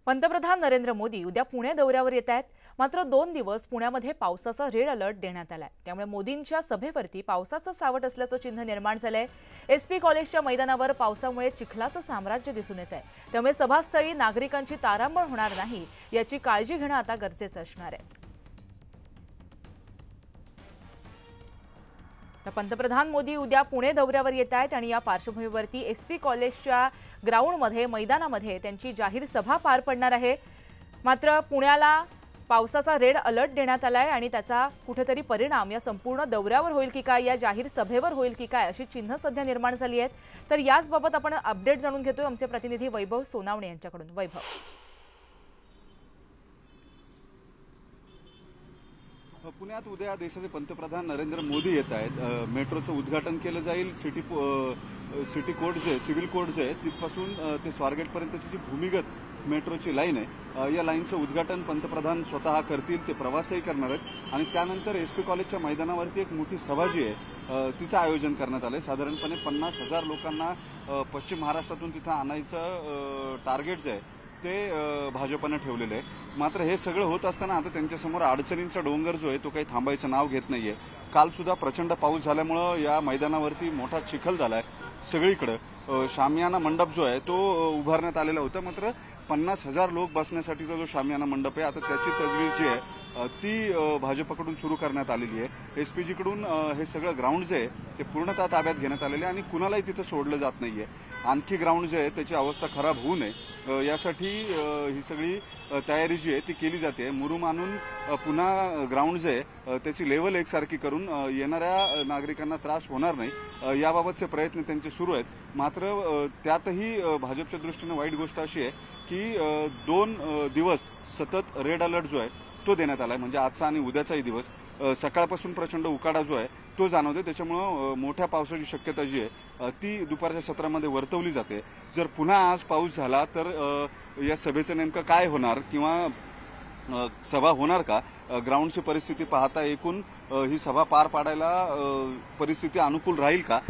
पंतप्रधान नरेंद्र मोदी उद्या पुणे दौऱ्यावर येत आहेत। मात्र 2 दिवस पुण्यामध्ये पावसाचा रेड अलर्ट देण्यात आलाय। त्यामुळे मोदींच्या सभेवरती पावसाचं सावट असल्याचं चिन्ह निर्माण झालंय। एसपी कॉलेजच्या मैदानावर पावसामुळे चिखलाचं साम्राज्य दिसून येत आहे। त्यामुळे सभास्थळी नागरिकांची तारांबळ होणार नाही याची काळजी घेणं आता गरजेचं असणार आहे। पंतप्रधान मोदी उद्या पुणे दौऱ्यावर येत आहेत आणि या पार्श्वभूमीवरती एसपी कॉलेजच्या ग्राउंडमध्ये मैदानामध्ये त्यांची जाहीर सभा पार पडणार आहे। मात्र पुण्याला पावसाचा रेड अलर्ट देण्यात आलाय आणि त्याचा कुठेतरी परिणाम या संपूर्ण दौऱ्यावर होईल की काय, या जाहीर सभेवर होईल की काय, अशी चिन्ह सध्या निर्माण झाली आहेत। तर याच बाबत आपण अपडेट जाणून घेतोय आमचे प्रतिनिधी वैभव सोनावणे यांच्याकडून। वैभव, पुण्यात उद्या देशाचे पंतप्रधान नरेंद्र मोदी येत आहेत। मेट्रोचं उद्घाटन केलं जाईल। सिटी कोर्ट जे सिव्हिल कोर्ट जे तिथपासून ते स्वारगेटपर्यंतची जी भूमिगत मेट्रोची लाईन आहे, या लाईनचं उद्घाटन पंतप्रधान स्वतः करतील। ते प्रवासही करणार आहेत आणि त्यानंतर एसपी कॉलेजच्या मैदानावरती एक मोठी सभा जी आहे तिचं आयोजन करण्यात आलंय। साधारणपणे 50,000 लोकांना पश्चिम महाराष्ट्रातून तिथं आणायचं टार्गेट जे आहे ते भाजपने ठेवलेलं आहे। मात्र हे सगळं होत असताना आता त्यांच्यासमोर अडचणींचा डोंगर जो आहे तो काही थांबायचं नाव घेत नाहीये। काल सुद्धा प्रचंड पाऊस झाल्यामुळे या मैदानावरती मोठा चिखल झालाय सगळीकडे। शामियाना मंडप जो आहे तो उभारण्यात आलेला होता। मात्र 50,000 लोक बसण्यासाठीचा जो शामियाना मंडप आहे आता त्याची तजवीज जी आहे ती भाजपकडून सुरू करण्यात आलेली आहे। एसपीजीकडून हे सगळं ग्राउंड जे आहे ते पूर्णतः ताब्यात घेण्यात आलेले आहे आणि कुणालाही तिथं सोडलं जात नाहीये। आणखी ग्राउंड जे आहे त्याची अवस्था खराब होऊ नये यासाठी ही सगळी तयारी जी आहे ती केली जाते। मुरुम आणून पुन्हा ग्राउंड जे आहे त्याची लेवल एकसारखी करून येणाऱ्या नागरिकांना त्रास होणार नाही याबाबतचे प्रयत्न त्यांचे सुरू आहेत। मात्र त्यातही भाजपच्या दृष्टीने वाईट गोष्ट अशी आहे की 2 दिवस सतत रेड अलर्ट जो आहे तो देण्यात आलाय। म्हणजे आजचा आणि उद्याचाही दिवस सकाळपासून प्रचंड उकाडा जो आहे तो जाणवते। त्याच्यामुळे मोठ्या पावसाची शक्यता जी आहे ती दुपारच्या सत्रामध्ये वर्तवली जाते। जर पुन्हा आज पाऊस झाला तर या सभेचं नेमकं काय होणार किंवा सभा होणार का, ग्राउंडची परिस्थिती पाहता एकूण ही सभा पार पाडायला परिस्थिती अनुकूल राहील का,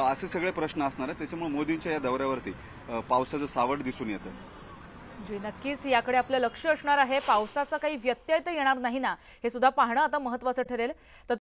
असे सगळे प्रश्न असणार आहेत। त्याच्यामुळे मोदींच्या या दौऱ्यावरती पावसाचं सावट दिसून येतं। जी, नक्कीच याकडे आपलं लक्ष असणार आहे। पावसाचा काही व्यत्यय तर येणार नाही ना, हे सुद्धा पाहणं आता महत्त्वाचं ठरेल।